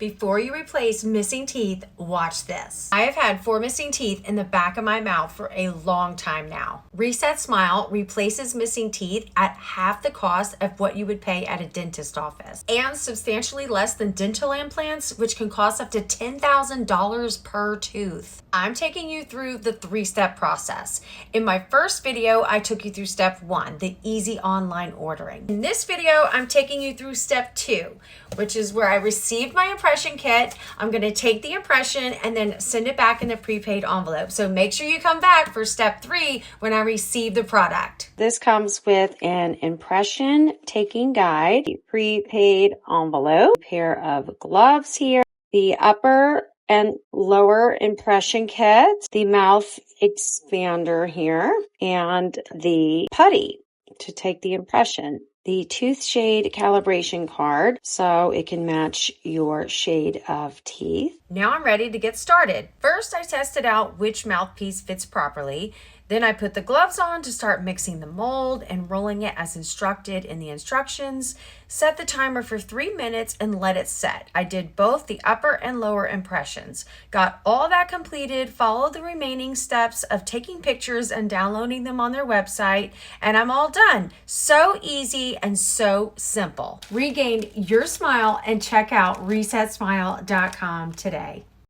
Before you replace missing teeth, watch this. I have had 4 missing teeth in the back of my mouth for a long time now. ResetSmile replaces missing teeth at half the cost of what you would pay at a dentist office, and substantially less than dental implants, which can cost up to $10,000 per tooth. I'm taking you through the 3-step process. In my first video, I took you through step 1, the easy online ordering. In this video, I'm taking you through step 2, which is where I received my impression kit. I'm going to take the impression and then send it back in a prepaid envelope. So make sure you come back for step 3 when I receive the product. This comes with an impression taking guide, a prepaid envelope, a pair of gloves here, the upper and lower impression kit, the mouth expander here, and the putty to take the impression. The tooth shade calibration card so it can match your shade of teeth. Now I'm ready to get started. First, I tested out which mouthpiece fits properly. Then I put the gloves on to start mixing the mold and rolling it as instructed in the instructions. Set the timer for 3 minutes and let it set. I did both the upper and lower impressions. Got all that completed, followed the remaining steps of taking pictures and downloading them on their website, and I'm all done. So easy and so simple. Regain your smile and check out ResetSmile.com today.